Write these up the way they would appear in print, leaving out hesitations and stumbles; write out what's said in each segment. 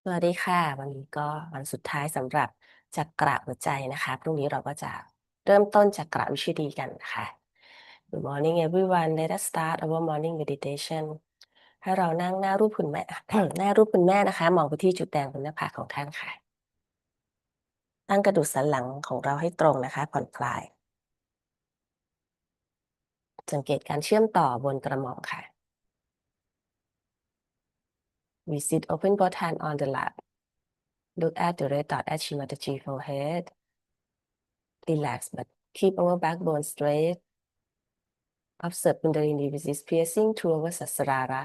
สวัสดีค่ะวันนี้ก็วันสุดท้ายสำหรับจักระหัวใจนะคะพรุ่งนี้เราก็จะเริ่มต้นจักระวิชุดีกันนะคะ Good morning everyone. Let us start our morning meditation. ให้เรานั่งหน้ารูปคุณแม่ หน้ารูปคุณแม่นะคะมองไปที่จุดแดงบนหน้าผากของท่านค่ะตั้งกระดูกสันหลังของเราให้ตรงนะคะผ่อนคลายสังเกตการเชื่อมต่อบนกระหม่อมค่ะ We sit open both hand on the lap. Look at the red dot at Shimatachi forehead. Relax but keep our backbone straight. Observe Kundalini which is piercing through our Sasrara.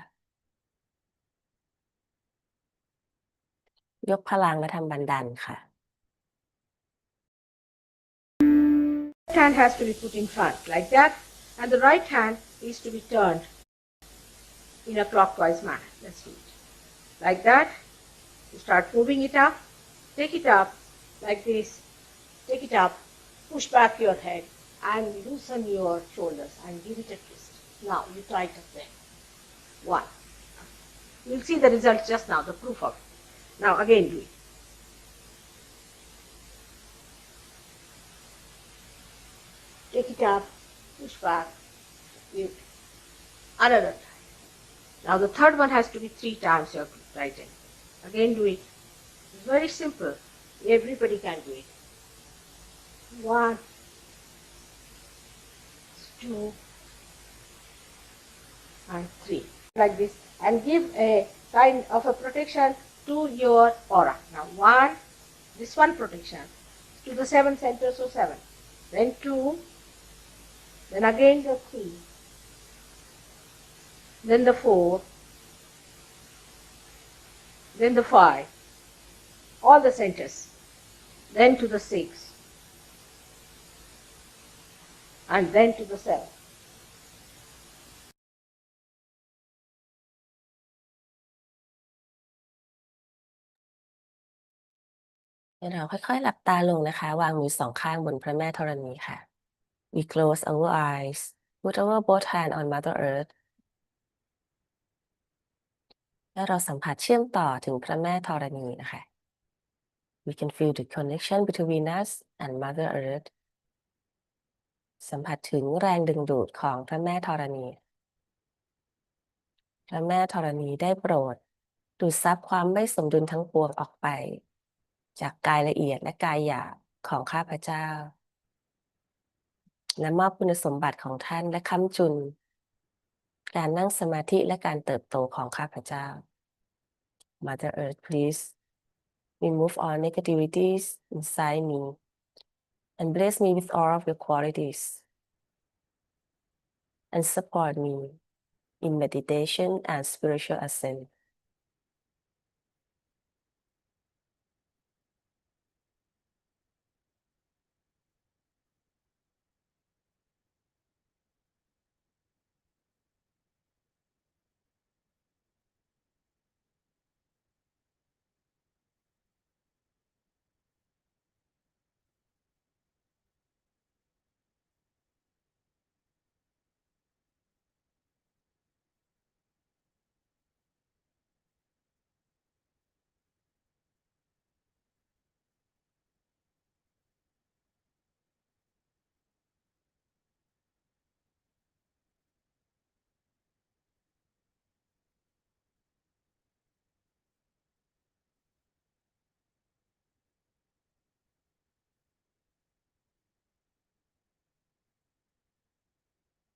ยกพลังและทำบันดันค่ะ Hand has to be put in front like that, and the right hand is to be turned in a clockwise manner. Let's do it. Like that, you start moving it up, take it up like this, take it up, push back your head and loosen your shoulders and give it a twist. Now you tighten them. One. You'll see the result just now, the proof of it. Now again do it. Take it up, push back, give another time. Now the third one has to be 3 times you have to tighten. Again do it. It's very simple. Everybody can do it. 1, 2, and 3. Like this. And give a kind of a protection to your aura. Now 1, this one protection to the 7 centers, so 7. Then 2, then again the 3, then the 4, then the 5, all the centers, then to the 6, and then to the 7. ให้เราค่อยๆหลับตาลงนะคะวางมือสองข้างบนพระแม่ธรณีค่ะ We close our eyes. Put our both hand on Mother Earth. และเราสัมผัสเชื่อมต่อถึงพระแม่ธรณีนะคะ We can feel the connection between us and Mother Earth. สัมผัสถึงแรงดึงดูดของพระแม่ธรณี พระแม่ธรณีได้โปรดดูดซับความไม่สมดุลทั้งปวงออกไป จากกายละเอียดและกายหยาบของข้าพเจ้า และมอบคุณสมบัติของท่านและค้ำจุนการนั่งสมาธิและการเติบโตของข้าพเจ้า Mother Earth, please remove all negativities inside me and bless me with all of your qualities and support me in meditation and spiritual ascent.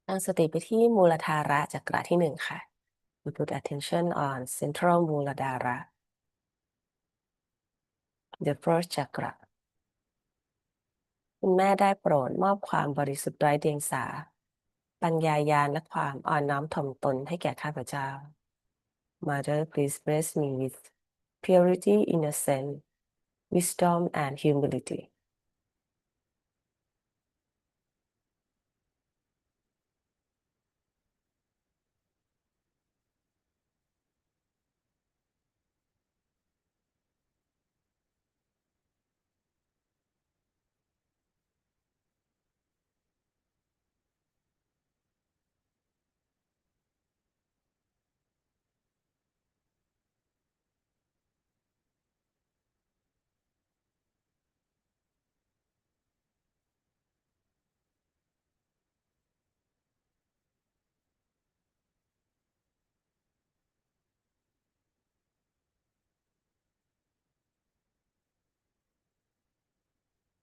ตั้งสติไปที่มูลธาระจักระที่1ค่ะ We put attention on central Muladhara, the first chakra. คุณแม่ได้โปรดมอบความบริสุทธิ์ไร้เดียงสา ปัญญาญาณและความอ่อนน้อมถ่อมตนให้แก่ข้าพเจ้า Mother, please bless me with purity, innocence, wisdom, and humility.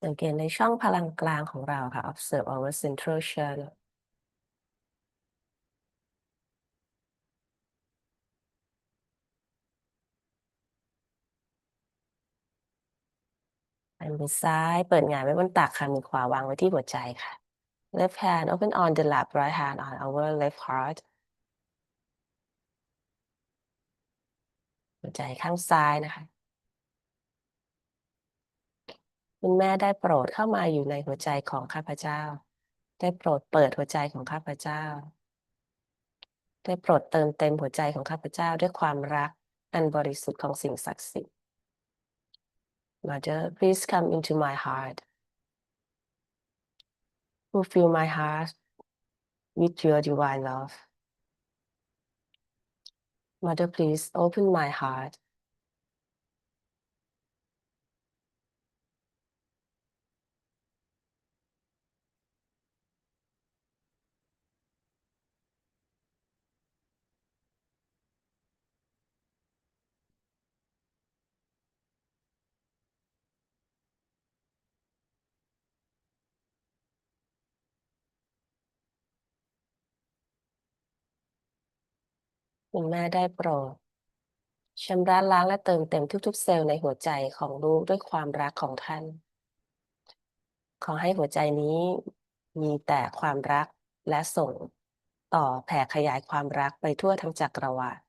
สังเกตในช่องพลังกลางของเราค่ะ observe our central channelมือซ้ายเปิดหงายไว้บนตักค่ะมือขวาวางไว้ที่หัวใจค่ะ left hand open on the lap right hand on our left heart หัวใจข้างซ้ายนะคะคุณแม่ได้โปรดเข้ามาอยู่ในหัวใจของข้าพเจ้าได้โปรดเปิดหัวใจของข้าพเจ้าได้โปรดเติมเต็มหัวใจของข้าพเจ้าด้วยความรักอันบริสุทธิ์ของสิ่งศักดิ์สิทธิ์ Mother please come into my heart fulfill my heart with your divine love Mother please open my heart คุณแม่ได้โปรดชำระล้างและเติมเต็มทุกๆเซลล์ในหัวใจของลูกด้วยความรักของท่านขอให้หัวใจนี้มีแต่ความรักและส่งต่อแผ่ขยายความรักไปทั่วทั้งจักรวาล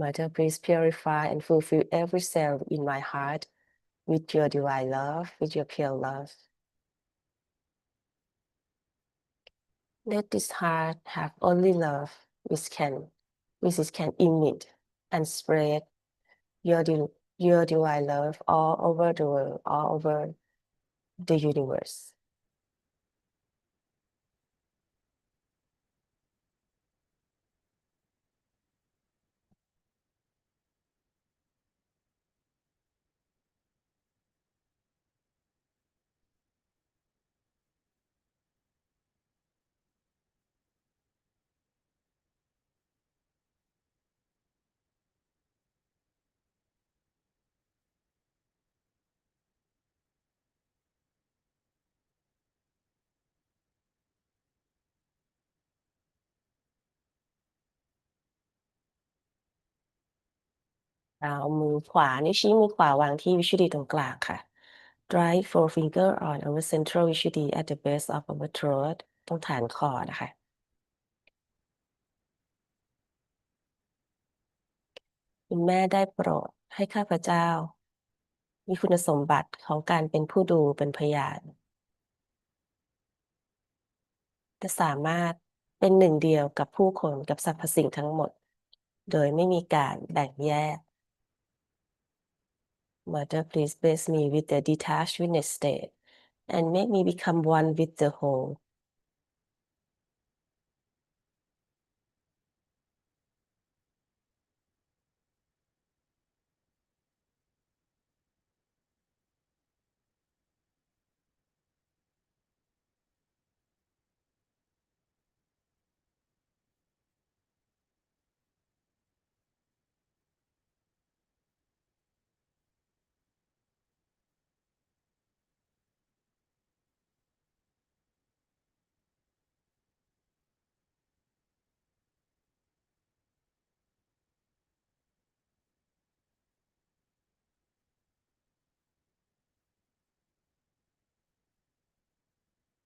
Mother please purify and fulfill every cell in my heart with your divine love with your pure love Let this heart have only love which it can emit and spread your, your divine love all over the world, all over the universe. เอามือขวานิ้วชี้มือขวาวางที่วิชุดีตรงกลางค่ะ Right forefinger on our central วิชุดี at the base of our throat ตรงฐานคอนะคะคุณแม่ได้โปรดให้ข้าพเจ้ามีคุณสมบัติของการเป็นผู้ดูเป็นพยานจะสามารถเป็นหนึ่งเดียวกับผู้คนกับสรรพสิ่งทั้งหมดโดยไม่มีการแบ่งแยก Mother, please bless me with the detached witness state and make me become one with the whole.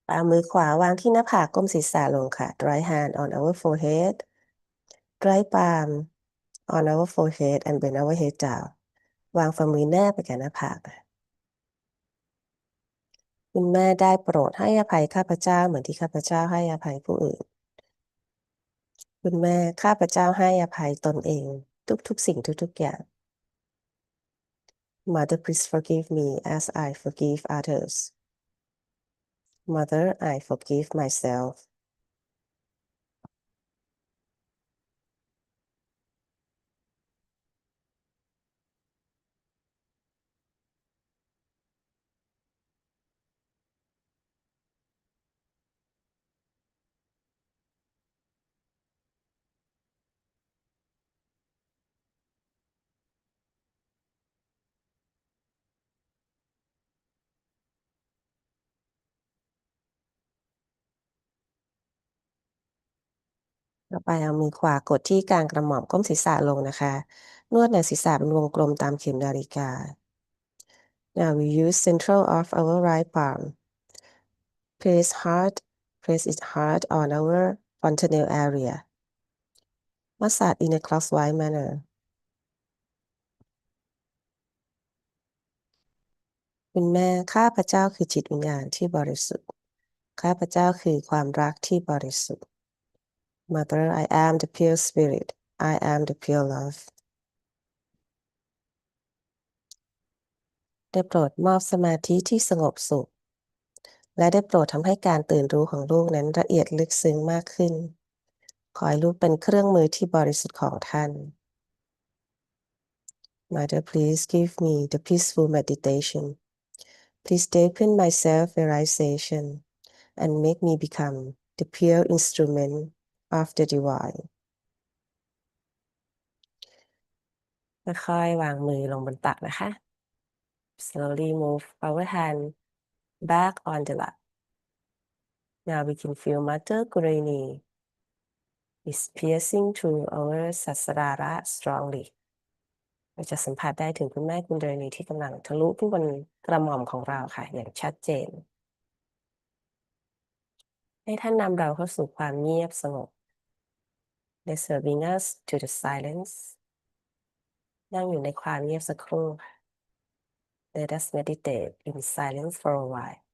เอามือขวาวางที่หน้าผากก้มศีรษะลงค่ะ Right hand on our forehead right palm on our forehead and bend our head down วางฝ่ามือแนบไปกับหน้าผากคุณแม่ได้โปรดให้อภัยข้าพเจ้าเหมือนที่ข้าพเจ้าให้อภัยผู้อื่นคุณแม่ข้าพเจ้าให้อภัยตนเองทุกๆสิ่งทุกๆอย่าง Mother please forgive me as I forgive others Mother I forgive myself ต่อไปเอามือขวากดที่กลางกระหม่อมก้มศีรษะลงนะคะนวดหนังศีรษะเป็นวงกลมตามเข็มนาฬิกา Now we use central of our right palm. Place it hard on our fontanelle area. Massage in a clockwise manner. คุณแม่ข้าพเจ้าคือจิตวิญญาณที่บริสุทธิ์ข้าพเจ้าคือความรักที่บริสุทธิ์ Mother, I am the pure spirit. I am the pure love. ได้โปรดมอบสมาธิที่สงบสุขและได้โปรดทำให้การตื่นรู้ของลูกนั้นละเอียดลึกซึ้งมากขึ้นขอให้ลูกเป็นเครื่องมือที่บริสุทธิ์ของท่าน Mother, please give me the peaceful meditation. Please deepen my self-realization and make me become the pure instrument of the divine. ค่อยๆวางมือลงบนตักนะคะ Slowly move our hand back on the lap. Now we can feel Mother Gurani is piercing through our sasrara strongly. เราจะสัมผัสได้ถึงคุณแม่กุณเดรณีที่กำลังทะลุขึ้นบนกระหม่อมของเราค่ะอย่างชัดเจนให้ท่านนำเราเข้าสู่ความเงียบสงบ Let's bring us to the silence นั่งอยู่ในความเงียบสักครู่ Let us meditate in silence for a while.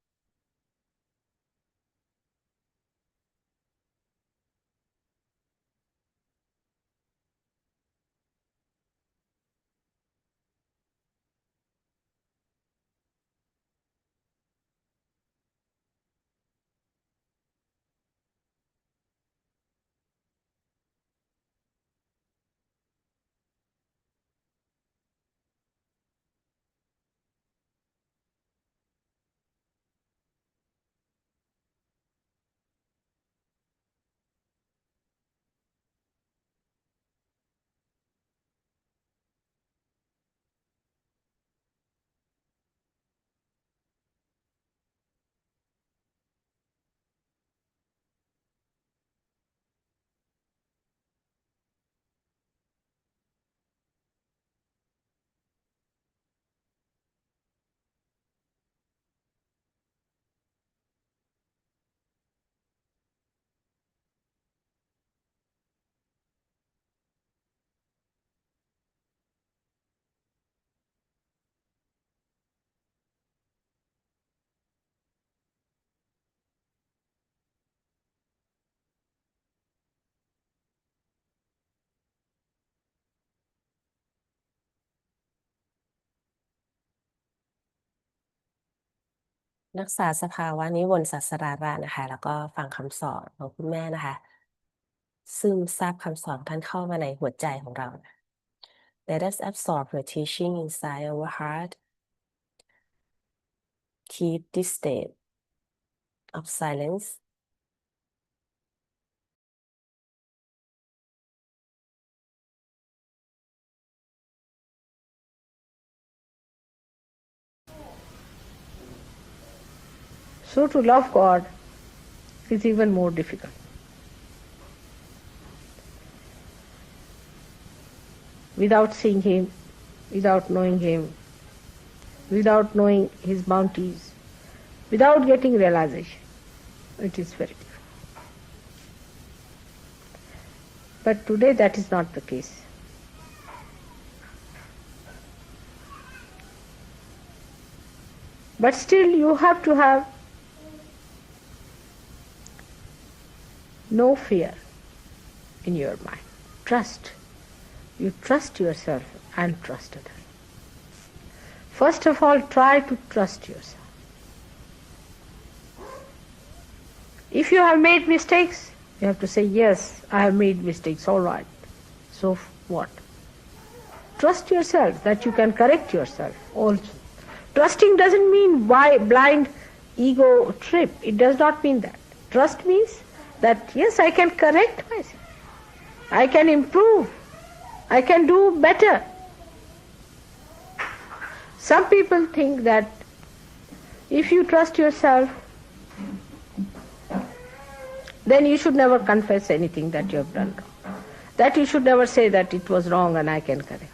รักษาสภาวะนิวรณ์สัสราระนะคะแล้วก็ฟังคำสอนของคุณแม่นะคะซึมซับคำสอนท่านเข้ามาในหัวใจของเรา Let us absorb her teaching inside our heart. Keep this state of silence. So to love God is even more difficult. Without seeing Him, without knowing Him, without knowing His bounties, without getting realization, it is very difficult. But today that is not the case. But still you have to have no fear in your mind. Trust. You trust yourself and trust others. First of all, try to trust yourself. If you have made mistakes, you have to say, yes, I have made mistakes, all right. So what? Trust yourself that you can correct yourself also. Trusting doesn't mean blind ego trip. It does not mean that. Trust means that, yes, I can correct myself. I can improve. I can do better. Some people think that if you trust yourself, then you should never confess anything that you have done wrong. That you should never say that it was wrong and I can correct.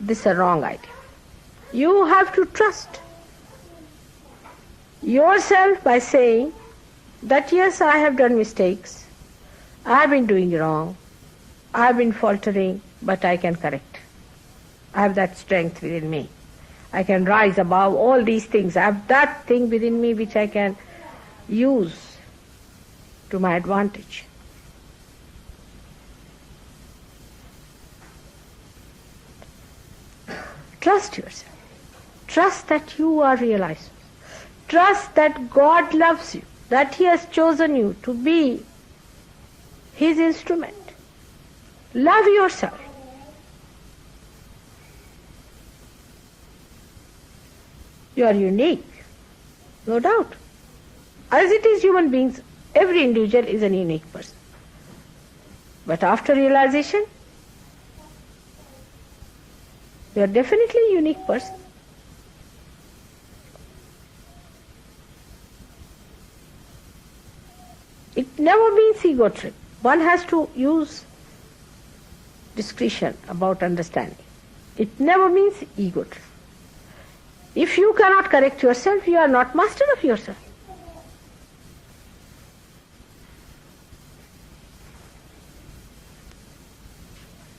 This is a wrong idea. You have to trust yourself by saying that yes, I have done mistakes, I have been doing wrong, I have been faltering, but I can correct. I have that strength within me. I can rise above all these things. I have that thing within me which I can use to my advantage. Trust yourself. Trust that you are realized. Trust that God loves you, that He has chosen you to be His instrument. Love yourself. You are unique, no doubt. As it is human beings, every individual is a unique person. But after realization, you are definitely a unique person. It never means ego trip. One has to use discretion about understanding. It never means ego trip. If you cannot correct yourself, you are not master of yourself.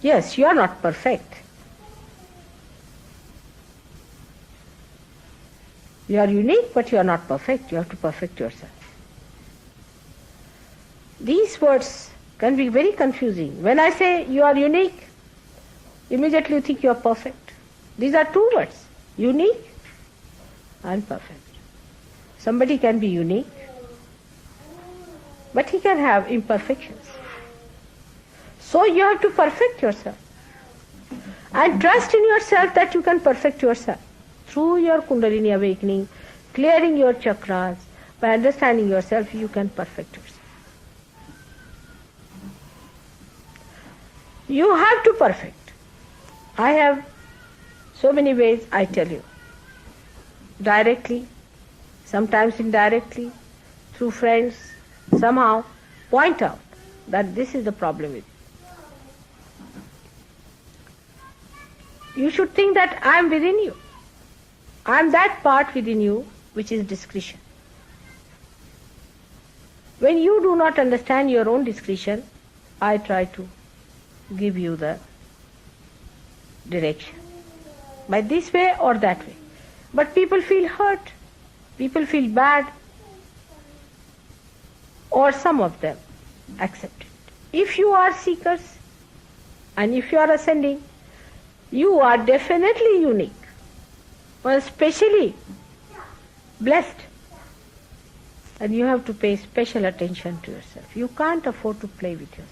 Yes, you are not perfect. You are unique, but you are not perfect. You have to perfect yourself. These words can be very confusing. When I say you are unique, immediately you think you are perfect. These are two words, unique and perfect. Somebody can be unique, but he can have imperfections. So you have to perfect yourself. And trust in yourself that you can perfect yourself. Through your Kundalini awakening, clearing your chakras, by understanding yourself, you can perfect yourself. You have to perfect. I have so many ways I tell you. Directly, sometimes indirectly, through friends, somehow point out that this is the problem with you. You should think that I am within you. I am that part within you which is discretion. When you do not understand your own discretion, I try to give you the direction. By this way or that way. But people feel hurt, people feel bad, or some of them accept it. If you are seekers and if you are ascending, you are definitely unique, or especially blessed, and you have to pay special attention to yourself. You can't afford to play with yourself.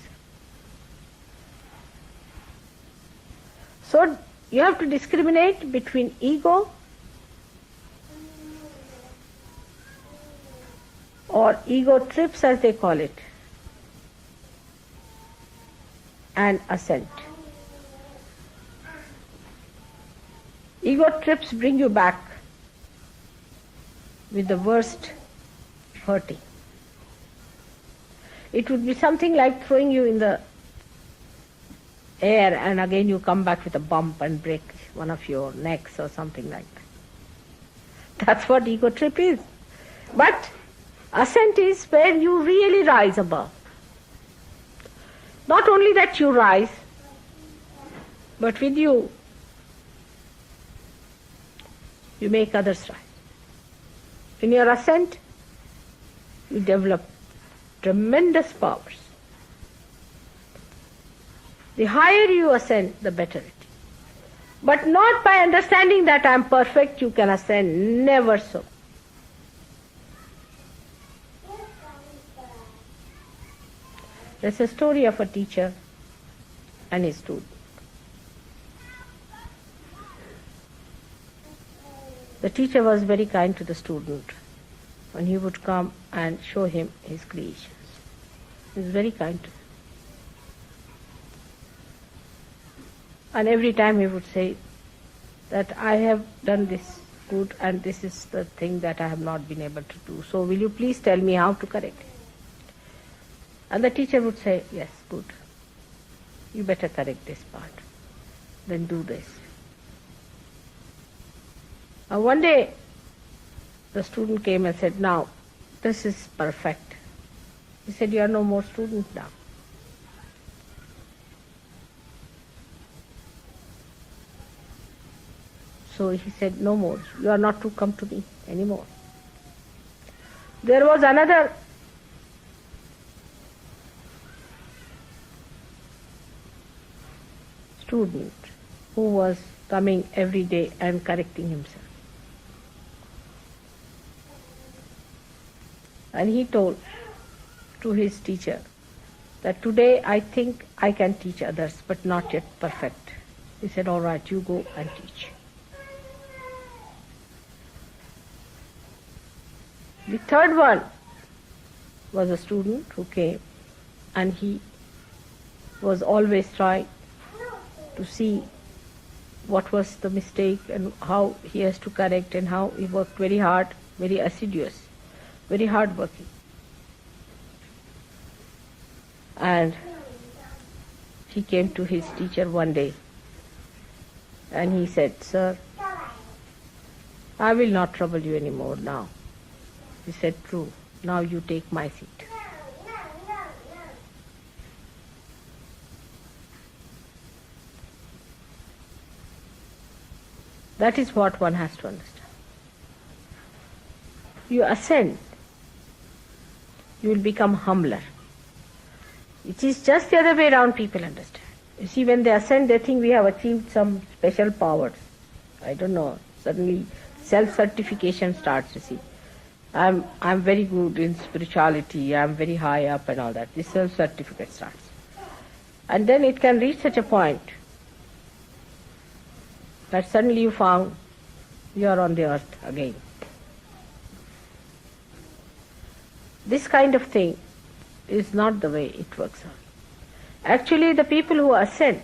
So you have to discriminate between ego or ego trips as they call it, and ascent. Ego trips bring you back with the worst hurting. It would be something like throwing you in the air and again you come back with a bump and break one of your necks or something like that. That's what ego trip is. But ascent is where you really rise above. Not only that you rise, but with you make others rise. In your ascent, you develop tremendous powers. The higher you ascend, the better it is. But not by understanding that I am perfect you can ascend, never so. There's a story of a teacher and his student. The teacher was very kind to the student when he would come and show him his creations. He was very kind to him. And every time he would say that I have done this good and this is the thing that I have not been able to do. So will you please tell me how to correct it? And the teacher would say, yes, good. You better correct this part. Then do this. And one day, the student came and said, now, this is perfect. He said, you are no more student now. So he said, no more. You are not to come to me anymore. There was another student who was coming every day and correcting himself. And he told to his teacher that today I think I can teach others, but not yet perfect. He said, all right, you go and teach. The third one was a student who came, and he was always trying to see what was the mistake and how he has to correct, and how he worked very hard, very assiduous, very hard working. And he came to his teacher one day and he said, sir, I will not trouble you anymore now. He said, true, now you take my seat. That is what one has to understand. You ascend, you will become humbler. It is just the other way around, people understand. You see, when they ascend, they think we have achieved some special powers. I don't know, suddenly self-certification starts, you see. I'm very good in spirituality, I'm very high up and all that. This self-certificate starts. And then it can reach such a point that suddenly you found you are on the earth again. This kind of thing is not the way it works out. Actually, the people who ascend,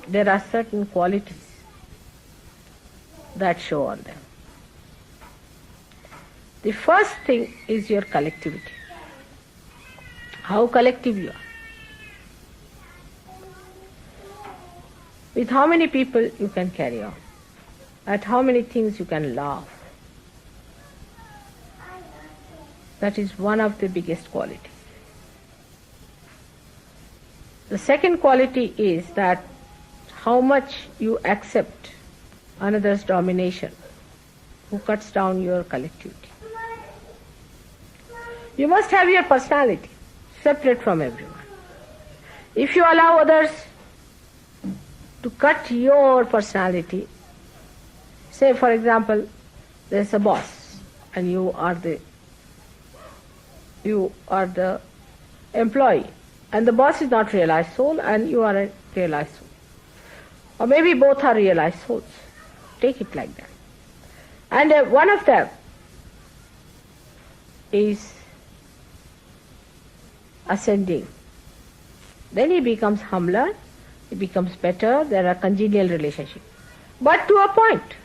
there are certain qualities that show on them. The first thing is your collectivity. How collective you are. With how many people you can carry on. At how many things you can laugh. That is one of the biggest qualities. The second quality is that how much you accept another's domination, who cuts down your collectivity. You must have your personality separate from everyone. If you allow others to cut your personality, say for example, there's a boss and you are the employee, and the boss is not realized soul and you are a realized soul. Or maybe both are realized souls. Take it like that. And one of them is ascending. Then he becomes humbler, he becomes better, there are congenial relationships. But to a point.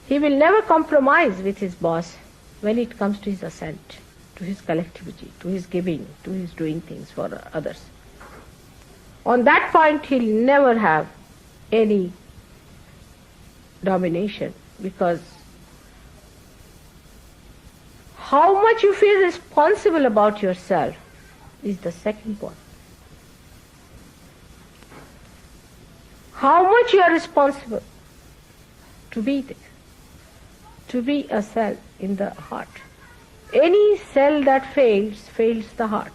He will never compromise with his boss when it comes to his ascent, to his collectivity, to his giving, to his doing things for others. On that point, he'll never have any domination, because how much you feel responsible about yourself is the second point. How much you are responsible to be there, to be a cell in the heart. Any cell that fails the heart.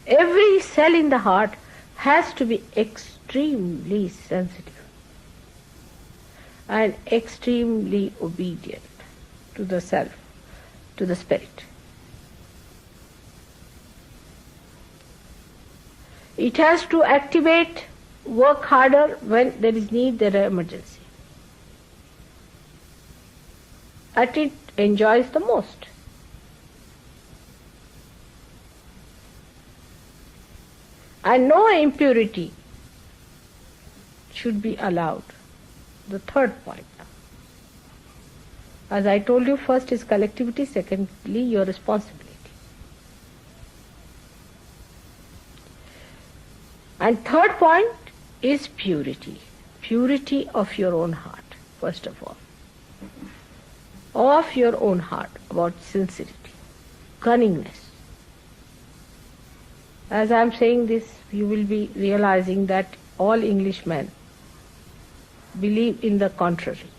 Every cell in the heart has to be extremely sensitive and extremely obedient to the self, to the spirit. It has to activate, work harder when there is need, there is emergency. And it enjoys the most. And no impurity should be allowed. The third point now. As I told you, first is collectivity, secondly your responsibility. And third point is purity. Purity of your own heart, first of all. Of your own heart, about sincerity, cunningness. As I am saying this, you will be realizing that all Englishmen believe in the contrary.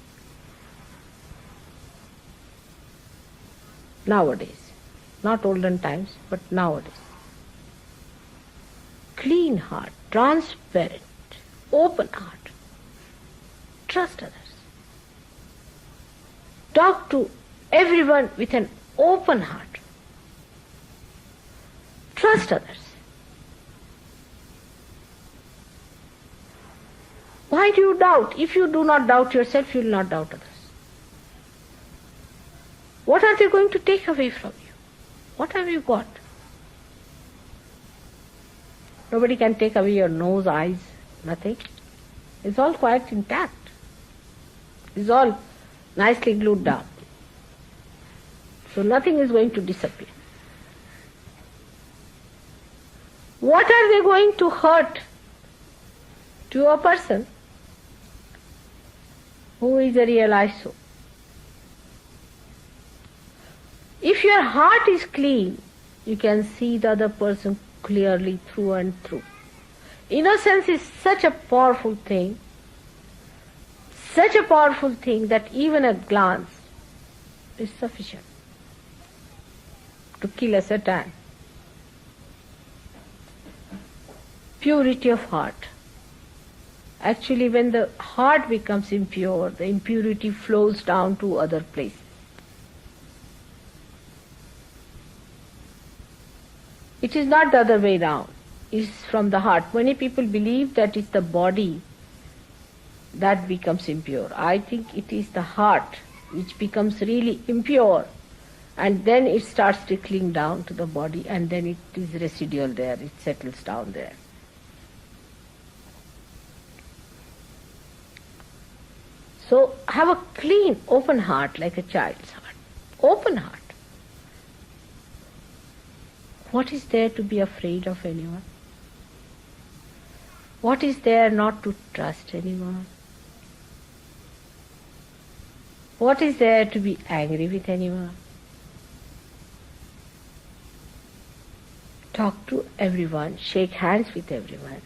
Nowadays, not olden times, but nowadays. Clean heart, transparent, open heart. Trust others. Talk to everyone with an open heart. Trust others. Why do you doubt? If you do not doubt yourself, you will not doubt others. What are they going to take away from you? What have you got? Nobody can take away your nose, eyes, nothing. It's all quite intact. It's all nicely glued down. So nothing is going to disappear. What are they going to hurt to a person who is a realized soul? If your heart is clean, you can see the other person clearly through and through. Innocence is such a powerful thing that even a glance is sufficient to kill a Satan. Purity of heart. Actually, when the heart becomes impure, the impurity flows down to other places. It is not the other way round. It is from the heart. Many people believe that it's the body that becomes impure. I think it is the heart which becomes really impure, and then it starts trickling down to the body, and then it is residual there, it settles down there. So have a clean, open heart like a child's heart. Open heart. What is there to be afraid of anyone? What is there not to trust anyone? What is there to be angry with anyone? Talk to everyone, shake hands with everyone,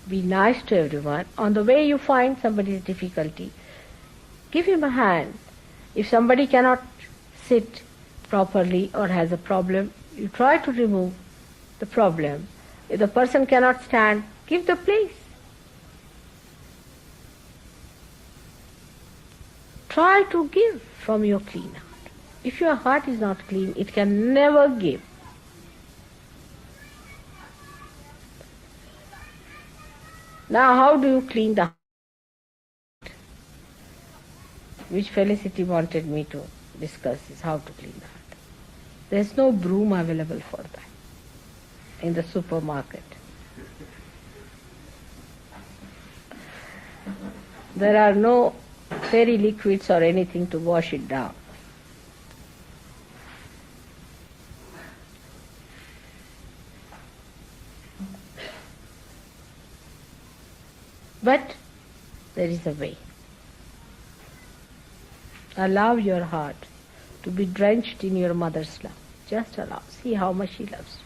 be nice to everyone. On the way you find somebody's difficulty, give him a hand. If somebody cannot sit properly or has a problem, you try to remove the problem. If the person cannot stand, give the place. Try to give from your clean heart. If your heart is not clean, it can never give. Now, how do you clean the heart? Which Felicity wanted me to discuss is how to clean the heart. There is no broom available for that in the supermarket. There are no fairy liquids or anything to wash it down. But there is a way. Allow your heart to be drenched in your mother's love. Just allow. See how much she loves you.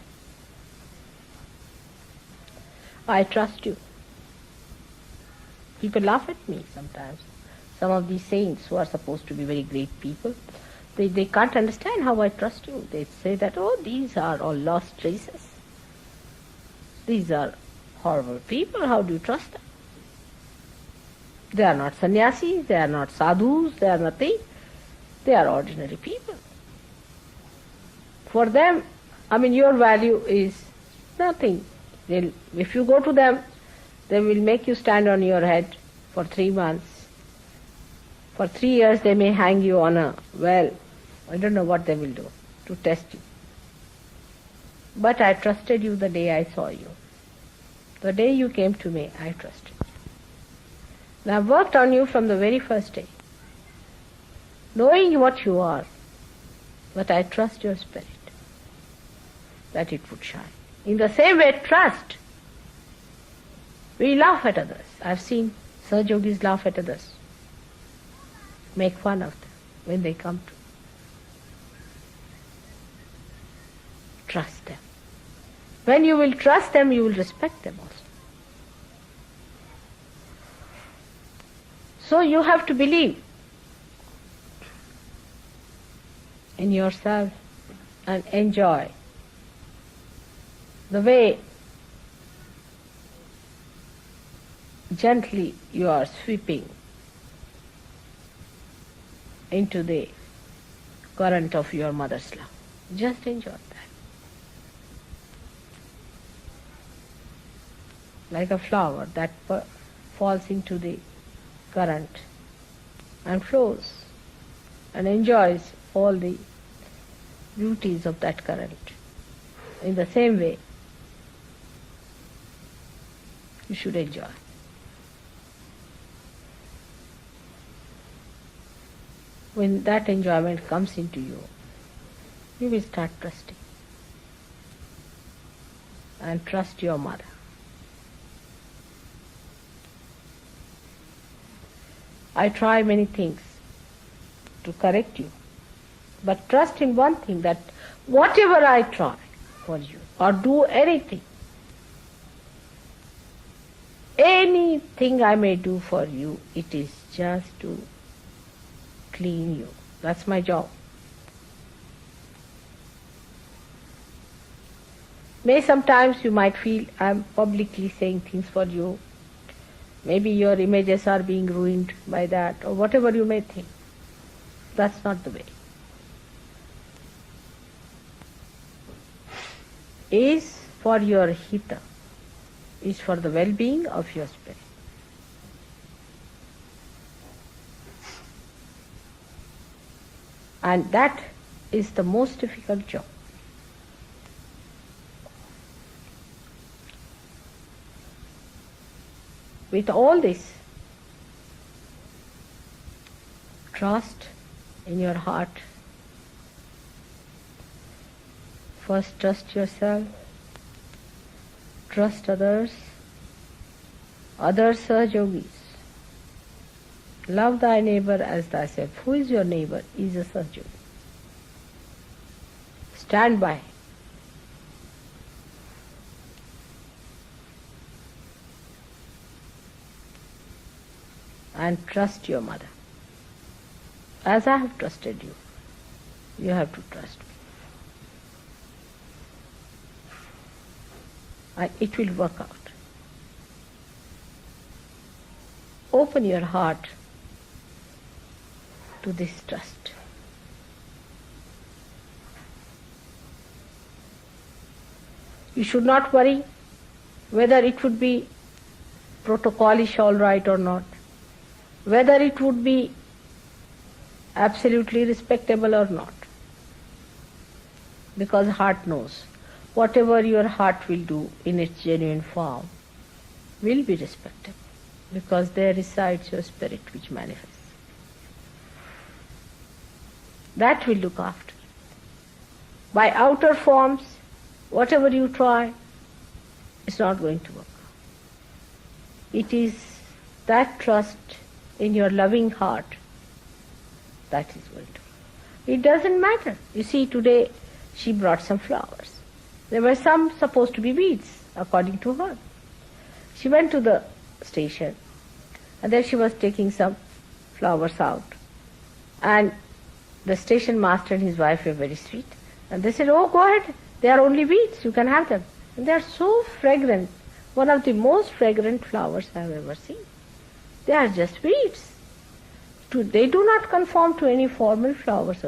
I trust you. People laugh at me sometimes. Some of these saints who are supposed to be very great people, they can't understand how I trust you. They say that, oh, these are all lost traces. These are horrible people. How do you trust them? They are not sannyasis, they are not sadhus, they are nothing. They are ordinary people. For them, your value is nothing. If you go to them, they will make you stand on your head for 3 months. For 3 years they may hang you on a well. I don't know what they will do to test you. But I trusted you the day I saw you. The day you came to me, I trusted you. And I've worked on you from the very first day. knowing what you are, but I trust your spirit, that it would shine. In the same way, trust. We laugh at others. I've seen Sahaja Yogis laugh at others, make fun of them when they come to. Trust them. When you will trust them, you will respect them also. So you have to believe in yourself and enjoy the way gently you are sweeping into the current of your mother's love. Just enjoy that. Like a flower that falls into the current and flows and enjoys all the beauties of that current. In the same way, you should enjoy. When that enjoyment comes into you, you will start trusting. And trust your mother. I try many things to correct you, but trust in one thing, that whatever I try for you or do anything I may do for you, it is just to clean you. That's my job. May sometimes you might feel I'm publicly saying things for you. Maybe your images are being ruined by that, or whatever you may think. That's not the way. Is for your hita, is for the well-being of your spirit. And that is the most difficult job. With all this, trust in your heart. First trust yourself, trust others, other Sahaja Yogis. Love thy neighbor as thyself. Who is your neighbor? Is a Sahaja Yogi. Stand by. And trust your mother. As I have trusted you, you have to trust me. And it will work out. Open your heart to this trust. You should not worry whether it would be protocolish all right or not, whether it would be absolutely respectable or not. Because heart knows. Whatever your heart will do in its genuine form will be respectable, because there resides your spirit which manifests. That will look after. By outer forms, whatever you try, it's not going to work. It is that trust in your loving heart that is going to. It doesn't matter. You see, today she brought some flowers. There were some supposed to be weeds, according to her. She went to the station, and there she was taking some flowers out. And the station master and his wife were very sweet. And they said, "Oh, go ahead. They are only weeds. You can have them." And they are so fragrant. One of the most fragrant flowers I have ever seen. They are just weeds. They do not conform to any formal flowers,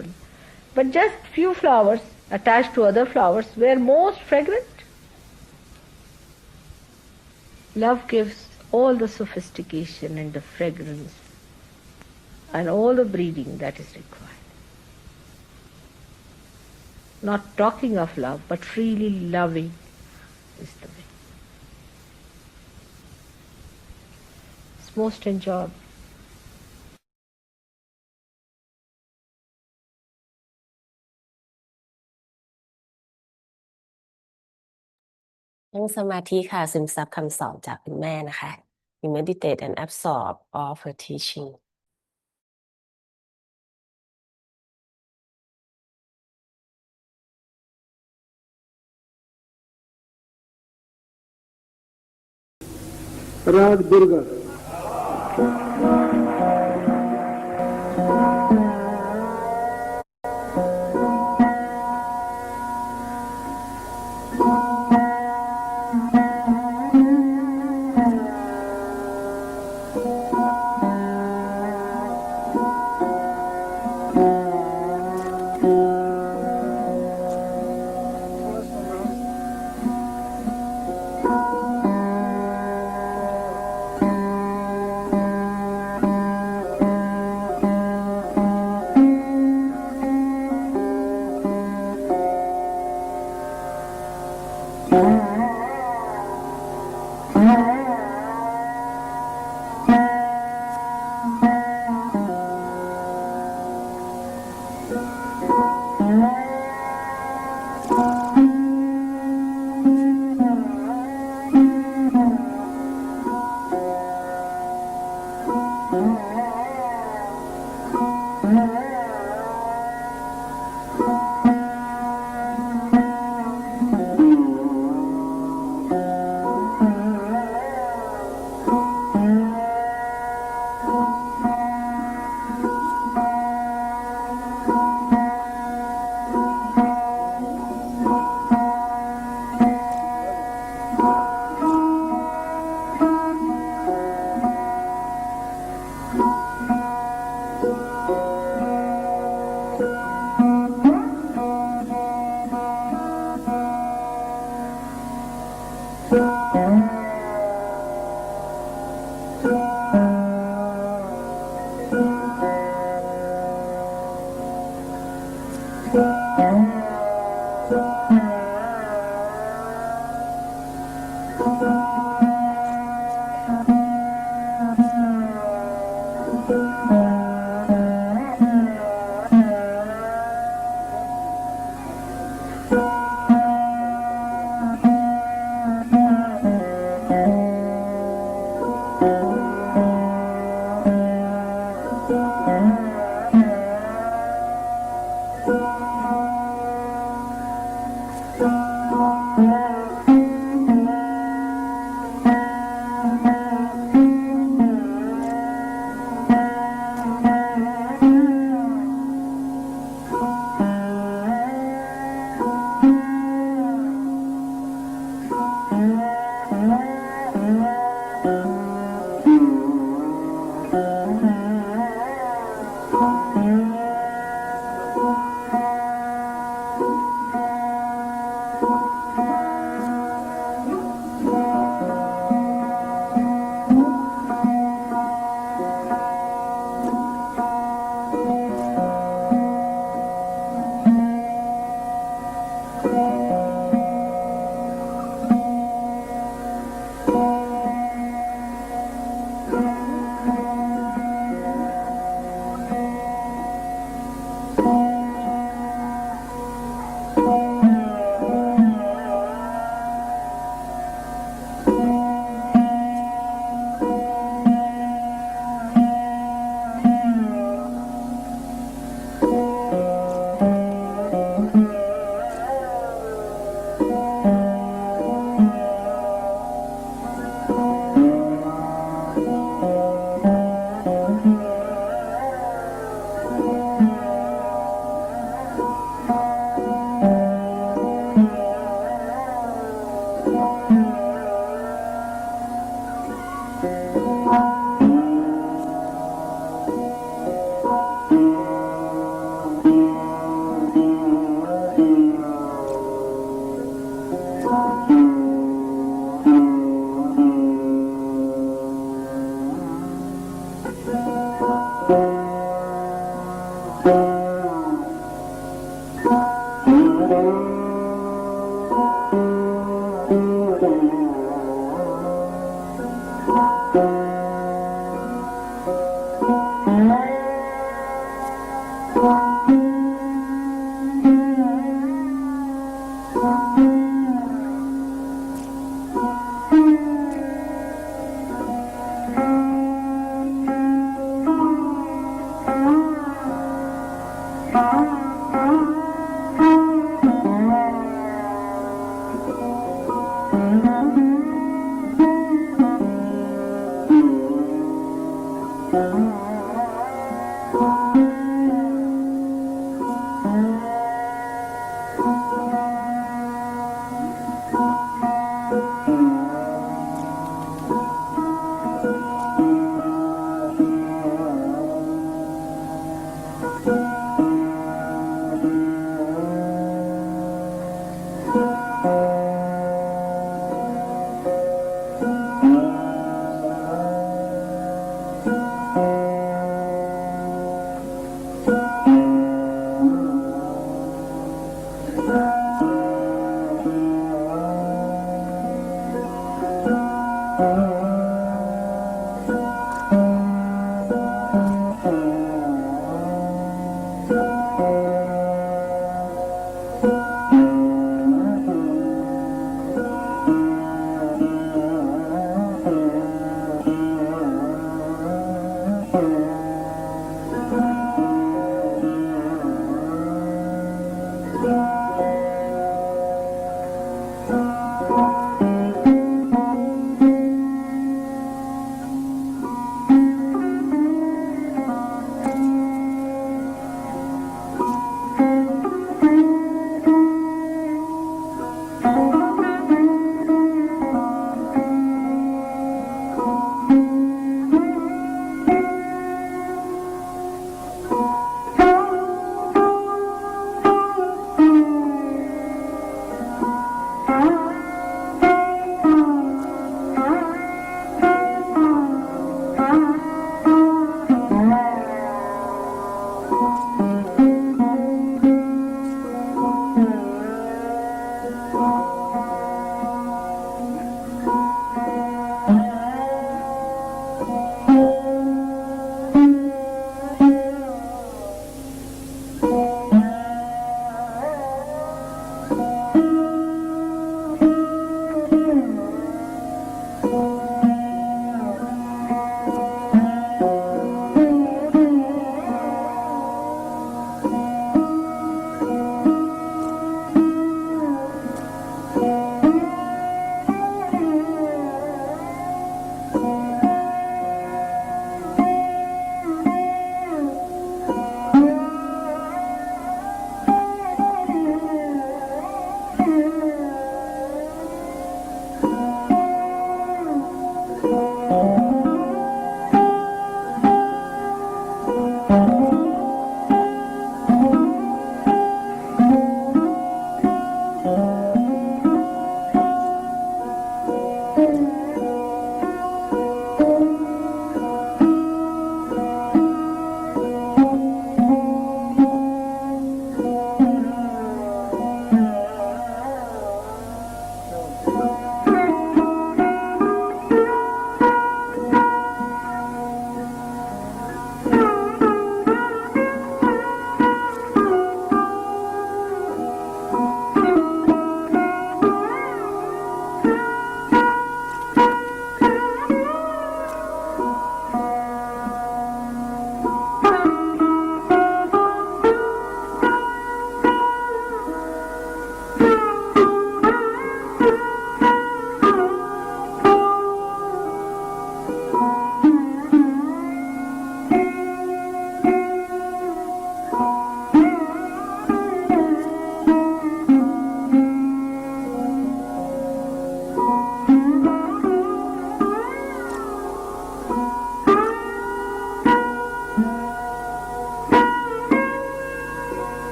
but just few flowers attached to other flowers were most fragrant. Love gives all the sophistication and the fragrance and all the breeding that is required. Not talking of love, but freely loving is the way. It's most enjoyable. งสมาธิค่ะซึมซับคำสอนจากคุณแม่นะคะ We meditate and absorb all of her teaching राग Durga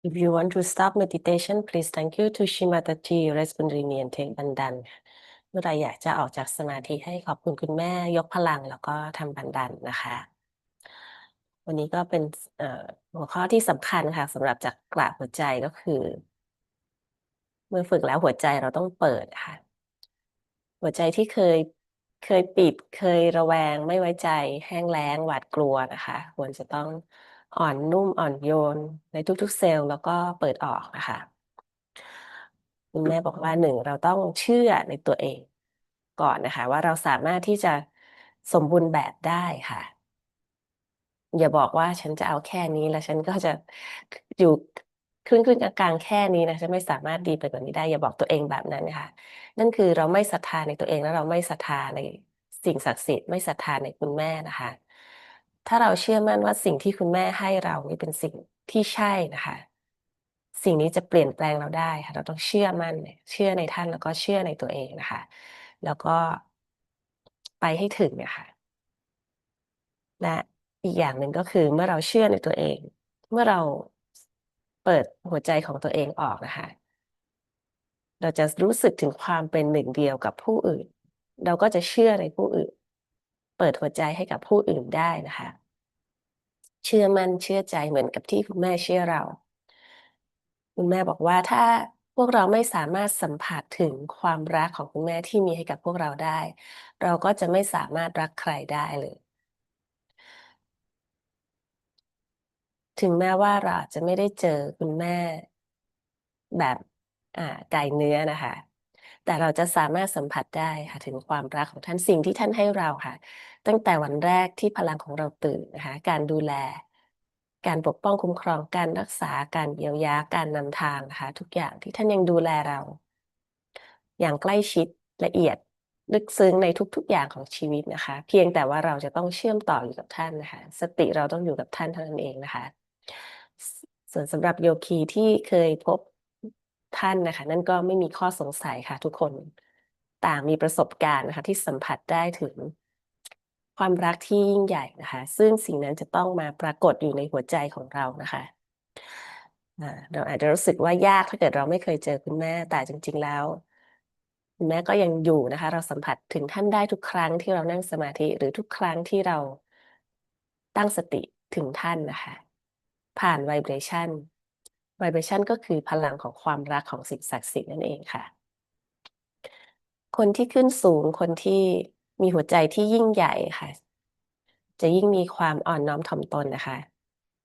If you want to stop meditation, please thank you to Shimatati Responding Bandan เมื่อไรอยากจะออกจากสมาธิให้ขอบคุณคุณแม่ยกพลังแล้วก็ทำบันดันนะคะ วันนี้ก็เป็นหัวข้อที่สำคัญค่ะสำหรับจักระหัวใจก็คือ เมื่อฝึกแล้วหัวใจเราต้องเปิดค่ะ หัวใจที่เคยปิดเคยระแวงไม่ไว้ใจแห้งแล้งหวาดกลัวนะคะควรจะต้องอ่อนนุ่มอ่อนโยนในทุกๆเซลล์แล้วก็เปิดออกนะคะคุณแม่บอกว่า1เราต้องเชื่อในตัวเองก่อนนะคะว่าเราสามารถที่จะสมบูรณ์แบบได้ค่ะอย่าบอกว่าฉันจะเอาแค่นี้แล้วฉันก็จะอยู่ครึ่งๆกลางๆแค่นี้นะฉันไม่สามารถดีไปกว่านี้ได้อย่าบอกตัวเองแบบนั้นค่ะนั่นคือเราไม่ศรัทธาในตัวเองแล้วเราไม่ศรัทธาในสิ่งศักดิ์สิทธิ์ไม่ศรัทธาในคุณแม่นะคะถ้าเราเชื่อมั่นว่าสิ่งที่คุณแม่ให้เรานี่เป็นสิ่งที่ใช่นะคะสิ่งนี้จะเปลี่ยนแปลงเราได้ค่ะเราต้องเชื่อมั่นเชื่อในท่านแล้วก็เชื่อในตัวเองนะคะแล้วก็ไปให้ถึงนะคะ และอีกอย่างหนึ่งก็คือเมื่อเราเชื่อในตัวเอง เมื่อเราเปิดหัวใจของตัวเองออกนะคะเราจะรู้สึกถึงความเป็นหนึ่งเดียวกับผู้อื่น เราก็จะเชื่อในผู้อื่น เปิดหัวใจให้กับผู้อื่นได้นะคะ เชื่อมั่นเชื่อใจเหมือนกับที่คุณแม่เชื่อเรา คุณแม่บอกว่าถ้าพวกเราไม่สามารถสัมผัสถึงความรักของคุณแม่ที่มีให้กับพวกเราได้ เราก็จะไม่สามารถรักใครได้เลย ถึงแม้ว่าเราอาจจะไม่ได้เจอคุณแม่แบบไก่เนื้อนะคะแต่เราจะสามารถสัมผัสได้ค่ะถึงความรักของท่านสิ่งที่ท่านให้เราค่ะตั้งแต่วันแรกที่พลังของเราตื่นนะคะการดูแลการปกป้องคุ้มครองการรักษาการเยียวยาการนำทางนะคะทุกอย่างที่ท่านยังดูแลเราอย่างใกล้ชิดละเอียดลึกซึ้งในทุกๆอย่างของชีวิตนะคะเพียงแต่ว่าเราจะต้องเชื่อมต่ออยู่กับท่านนะคะสติเราต้องอยู่กับท่านเท่านั้นเองนะคะ ส่วนสำหรับโยคีที่เคยพบท่านนะคะนั่นก็ไม่มีข้อสงสัยค่ะทุกคนต่างมีประสบการณ์นะคะที่สัมผัสได้ถึงความรักที่ยิ่งใหญ่นะคะซึ่งสิ่งนั้นจะต้องมาปรากฏอยู่ในหัวใจของเรานะคะเราอาจจะรู้สึกว่ายากถ้าเกิดเราไม่เคยเจอคุณแม่แต่จริงๆแล้วคุณแม่ก็ยังอยู่นะคะเราสัมผัสถึงท่านได้ทุกครั้งที่เรานั่งสมาธิหรือทุกครั้งที่เราตั้งสติถึงท่านนะคะผ่าน vibration ก็คือพลังของความรักของสิ่งศักดิ์สิทธิ์นั่นเองค่ะคนที่ขึ้นสูงคนที่มีหัวใจที่ยิ่งใหญ่ค่ะจะยิ่งมีความอ่อนน้อมถ่อมตนนะคะ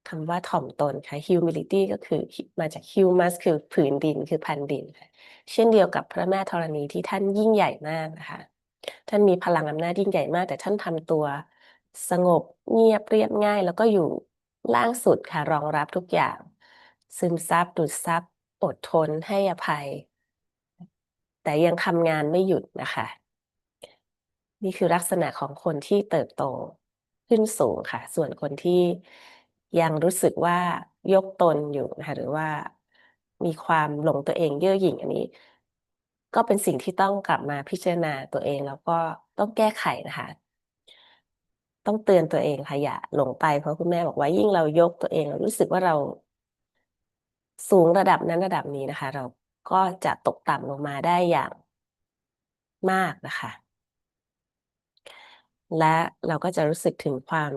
คำว่าถ่อมตนค่ะ humility ก็คือมาจาก humus คือผืนดินคือแผ่นดินค่ะเช่นเดียวกับพระแม่ธรณีที่ท่านยิ่งใหญ่มากนะคะท่านมีพลังอำนาจยิ่งใหญ่มากแต่ท่านทำตัวสงบเงียบเรียบง่ายแล้วก็อยู่ล่างสุดค่ะรองรับทุกอย่างซึมซับดูดซับอดทนให้อภัยแต่ยังทำงานไม่หยุดนะคะนี่คือลักษณะของคนที่เติบโตขึ้นสูงค่ะส่วนคนที่ยังรู้สึกว่ายกตนอยู่นะคะหรือว่ามีความหลงตัวเองเย่อหยิ่งอันนี้ก็เป็นสิ่งที่ต้องกลับมาพิจารณาตัวเองแล้วก็ต้องแก้ไขนะคะต้องเตือนตัวเองค่ะอย่าหลงไปเพราะคุณแม่บอกว่ายิ่งเรายกตัวเองเรารู้สึกว่าเราสูงระดับนั้นระดับนี้นะคะเราก็จะตกต่ำลงมาได้อย่างมากนะคะ และเราก็จะรู้สึกถึงความ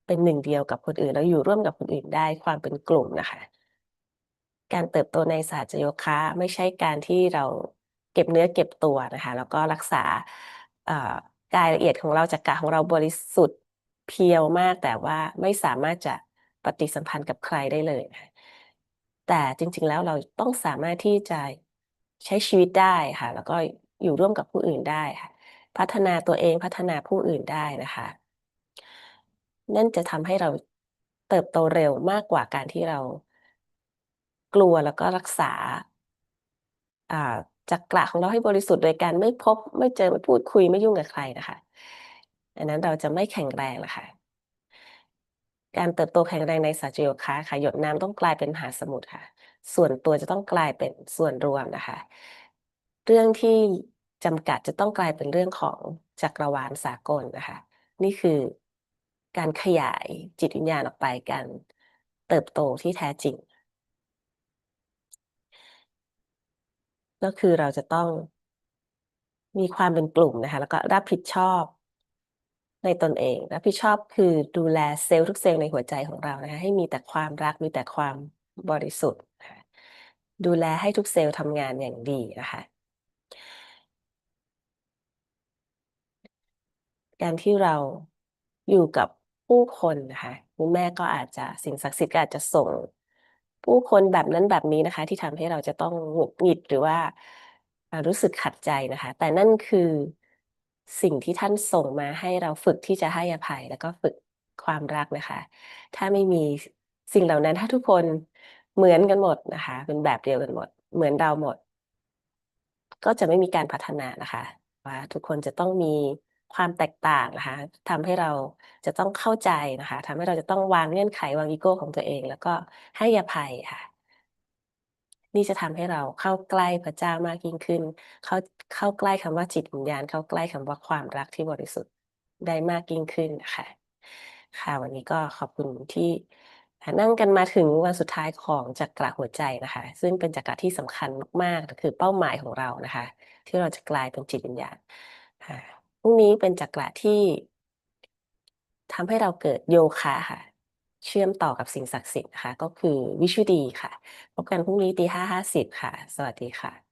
เป็นหนึ่งเดียวกับคนอื่นแล้วอยู่ร่วมกับคนอื่นได้ความเป็นกลุ่มนะคะการเติบโตในสหจโยคะไม่ใช่การที่เราเก็บเนื้อเก็บตัวนะคะแล้วก็รักษากายละเอียดของเราจักระของเราบริสุทธิ์เพียวมากแต่ว่าไม่สามารถจะปฏิสัมพันธ์กับใครได้เลยค่ะแต่จริงๆแล้วเราต้องสามารถที่จะใช้ชีวิตได้ค่ะแล้วก็อยู่ร่วมกับผู้อื่นได้ค่ะ พัฒนาตัวเองพัฒนาผู้อื่นได้นะคะนั่นจะทำให้เราเติบโตเร็วมากกว่าการที่เรากลัวแล้วก็รักษาอ่าจักระของเราให้บริสุทธิ์โดยการไม่พบไม่เจอไม่พูดคุยไม่ยุ่งกับใครน่ะค่ะอันนั้นเราจะไม่แข็งแรงล่ะค่ะการเติบโตแข็งแรงในสัจจโยคะค่ะหยดน้ำต้องกลายเป็นมหาสมุทรค่ะส่วนตัวจะต้องกลายเป็นส่วนรวมนะคะเรื่องที่จำกัดจะต้องกลายเป็นเรื่องของจักรวาลสากลนะคะ นี่คือการขยายจิตวิญญาณออกไปการเติบโตที่แท้จริง ก็คือเราจะต้องมีความเป็นกลุ่มนะคะแล้วก็รับผิดชอบในตนเองรับผิดชอบคือดูแลเซลล์ทุกเซลล์ในหัวใจของเรานะคะให้มีแต่ความรักมีแต่ความบริสุทธิ์นะคะดูแลให้ทุกเซลล์ทำงานอย่างดีนะคะการที่เราอยู่กับผู้คนนะคะคุณแม่ก็อาจจะสิ่งศักดิ์สิทธิ์ก็อาจจะส่งผู้คนแบบนั้นแบบนี้นะคะที่ทำให้เราจะต้องหงุดหงิดหรือว่ารู้สึกขัดใจนะคะแต่นั่นคือสิ่งที่ท่านส่งมาให้เราฝึกที่จะให้อภัยแล้วก็ฝึกความรักนะคะถ้าไม่มีสิ่งเหล่านั้นถ้าทุกคนเหมือนกันหมดนะคะเป็นแบบเดียวกันหมดเหมือนเราหมด ก็จะไม่มีการพัฒนานะคะว่าทุกคนจะต้องมีความแตกต่างนะคะทำให้เราจะต้องเข้าใจนะคะทำให้เราจะต้องวางเงื่อนไขวางอีโกของตัวเองแล้วก็ให้อภัยค่ะนี่จะทำให้เราเข้าใกล้พระเจ้ามากยิ่งขึ้นเข้าใกล้คำว่าจิตวิญญาณเข้าใกล้คำว่าความรักที่บริสุทธิ์ได้มากยิ่งขึ้นนะคะค่ะวันนี้ก็ขอบคุณที่นั่งกันมาถึงวันสุดท้ายของจักระหัวใจนะคะซึ่งเป็นจักระที่สำคัญมากๆคือเป้าหมายของเรานะคะที่เราจะกลายเป็นจิตวิญญาณค่ะพรุ่งนี้เป็นจักระที่ทำให้เราเกิดโยคะค่ะเชื่อมต่อกับสิ่งศักดิ์สิทธิ์นะคะก็คือวิชุดีค่ะพบกันพรุ่งนี้ตี 5:50ค่ะสวัสดีค่ะ